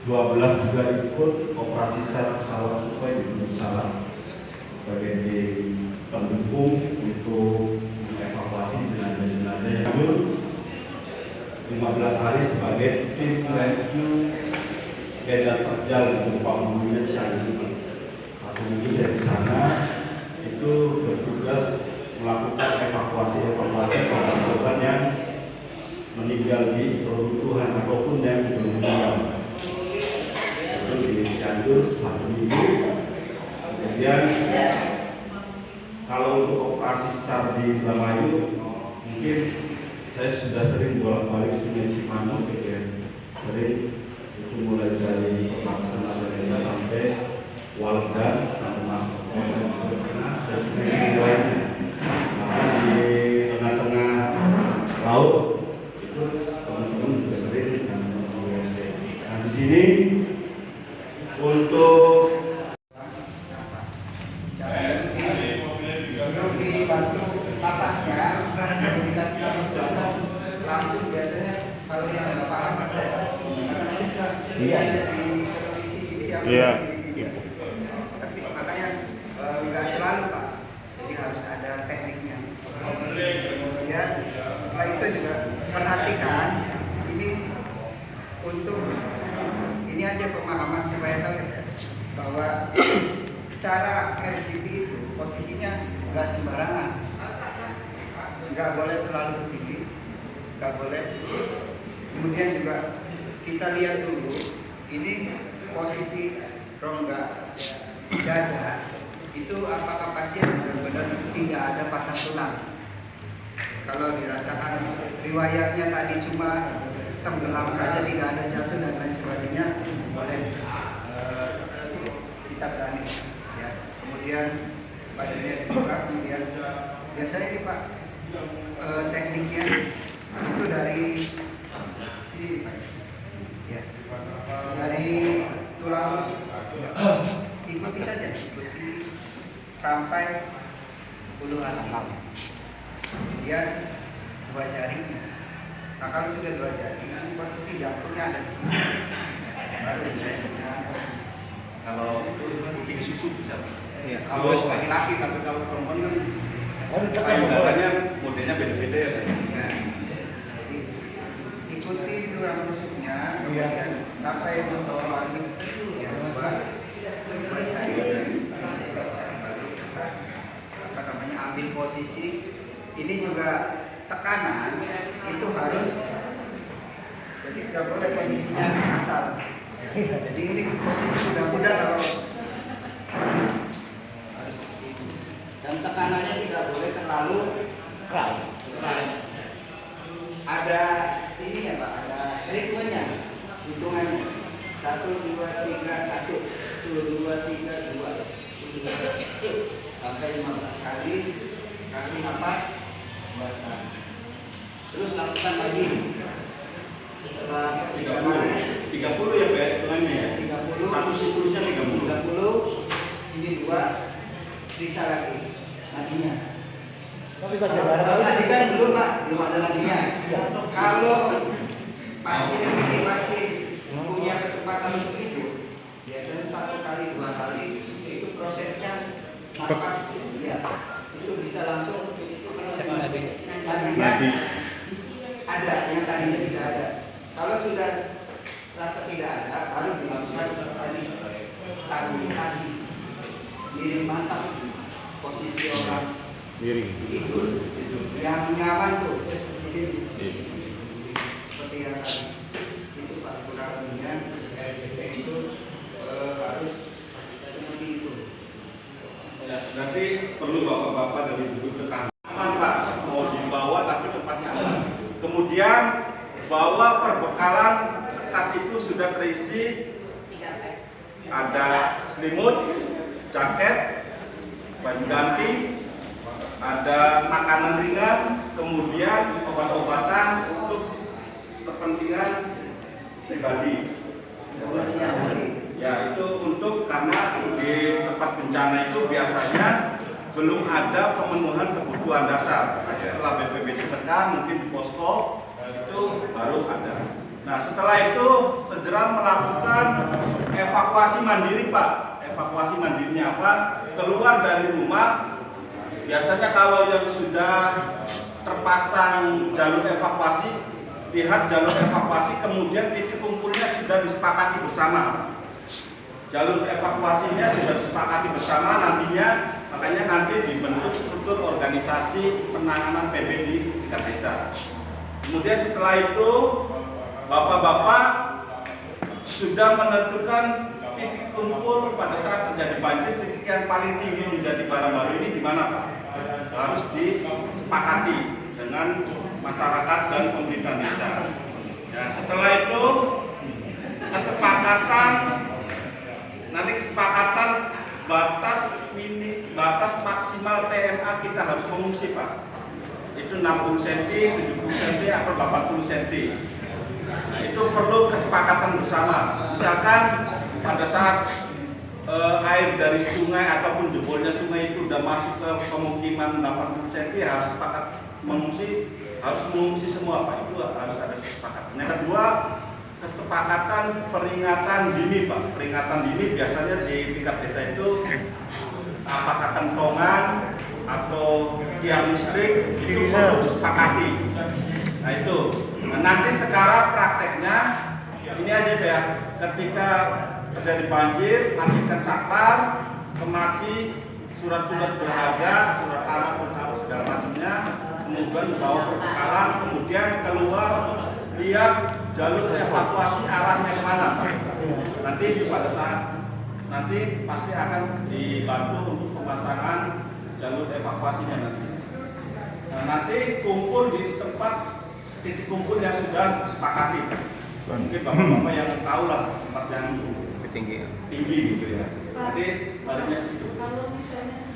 12 juga ikut operasi SAR pesawat Sukhoi di Gunung Salak sebagai pendukung untuk mengevakuasi jenazah-jenazah yang gugur. 15 hari sebagai tim rescue beda terjal untuk pembunuhnya Cianjur. 1 minggu saya di sana itu bertugas melakukan evakuasi korban yang meninggal di reruntuhan ataupun yang belum meninggal. Itu di Cianjur 1 minggu. Kemudian kalau untuk operasi SAR di Indramayu, mungkin saya sudah sering bolak-balik Sungai Cimanuk, gitu ya. Sering itu mulai dari Perbatasan Argentina sampai Waldan sampai masuk ke Kota dan sungai-sungai lainnya. Bahkan di tengah-tengah laut itu teman-teman juga sering WC. Nah di sini untuk dibantu napasnya, dikasih napas belakang langsung biasanya kalau yang nggak paham ada ya, karena saya juga lihat di televisi ini yang tapi makanya nggak selalu Pak, jadi harus ada tekniknya. Kemudian setelah itu juga perhatikan ini untuk ini aja pemahaman supaya tahu ya bahwa cara RGB itu posisinya nggak sembarangan, nggak boleh terlalu ke sini, nggak boleh. Kemudian juga kita lihat dulu ini posisi rongga dada itu apakah pasien benar-benar tidak ada patah tulang. Kalau dirasakan riwayatnya tadi cuma tenggelam saja, tidak ada jatuh dan lain sebagainya, boleh kita berani ya. Kemudian bajunya dibuka, kemudian biasanya ini Pak tekniknya itu dari sini Pak ya, dari tulang rusuk. Ikuti saja, ikuti sampai puluhan kali. Kemudian 2 jarinya. Nah kalau sudah 2 jari, posisi jantungnya ada di sini. Baru kalau putih susu bisa. Iya, kalau laki-laki, tapi kalau perempuan kan kayu dadanya modelnya beda-beda ya. Ya. Jadi ikuti tulang rusuknya, kemudian sampai mentok lagi ya, dua jari. Baru kita ambil posisi. Ini juga tekanan itu harus, jadi tidak boleh posisinya asal. Jadi ini posisi mudah-mudah kalau harus dan tekanannya tidak boleh terlalu keras. Ada ini ya Pak, ada ritmenya, hitungannya 1, 2, 3, 1, 2, 3, 2 sampai 15 kali. Kasih napas, buatkan. Terus lakukan lagi. Setelah 3 kali 30 ya Pak hitungannya ya. 30. Satu siklusnya 30. Ini 2. Periksa lagi nadinya. Tapi kalau tadi kan belum Pak, belum ada nadinya. Kalau pasien ini masih punya kesempatan untuk itu, biasanya 1 kali 2 kali itu prosesnya napas ya. Itu bisa langsung tadinya ada, yang tadinya tidak ada. Kalau sudah rasa tidak ada, baru dilakukan tadi stabilisasi, miring mantap, posisi orang Miring. tidur yang nyaman tuh, seperti yang tadi itu Pak, kurang lebihnya itu harus seperti itu. Berarti perlu bapak-bapak dari dulu ke tangan Pak, mau dibawa tapi tempatnya aman. Kemudian bawa perbekalan, tas itu sudah terisi, ada selimut, jaket, baju ganti, ada makanan ringan, kemudian obat-obatan untuk kepentingan pribadi. Ya itu untuk, karena di tempat bencana itu biasanya belum ada pemenuhan kebutuhan dasar. Setelah BPBD tekan mungkin di posko itu baru ada. Nah, setelah itu segera melakukan evakuasi mandiri, Pak. Evakuasi mandirinya apa? Keluar dari rumah. Biasanya kalau yang sudah terpasang jalur evakuasi, lihat jalur evakuasi, kemudian titik kumpulnya sudah disepakati bersama. Jalur evakuasinya sudah disepakati bersama nantinya, makanya nanti dibentuk struktur organisasi penanganan PB di tingkat desa. Kemudian setelah itu bapak-bapak sudah menentukan titik kumpul pada saat terjadi banjir. Titik yang paling tinggi di Jati Barang Baru ini di mana, Pak? Harus disepakati dengan masyarakat dan pemerintah desa. Ya, setelah itu kesepakatan batas maksimal TMA kita harus mengungsi, Pak. Itu 60 cm, 70 cm atau 80 cm. Nah, itu perlu kesepakatan bersama. Misalkan pada saat air dari sungai ataupun jebolnya sungai itu sudah masuk ke pemukiman 80 cm, harus sepakat harus mengungsi semua, Pak. Itu harus ada kesepakatan. Yang kedua, kesepakatan peringatan dini, Pak. Peringatan dini biasanya di tingkat desa itu apakah kentongan atau tiang listrik itu perlu disepakati. Nah itu. Nah, nanti sekarang prakteknya ini aja ya. Ketika terjadi banjir, matikan saklar, kemasi surat-surat berharga, surat tanah, surat apa segala macamnya, kemudian bawa perbekalan, kemudian keluar lihat jalur evakuasi arahnya kemana, Pak. Nanti pada saat nanti pasti akan dibantu untuk pemasangan jalur evakuasinya nanti. Nah, nanti kumpul di tempat titik kumpul yang sudah disepakati. Mungkin bapak-bapak yang tahu lah tempat yang tinggi gitu ya. Jadi barunya di situ. Kalau misalnya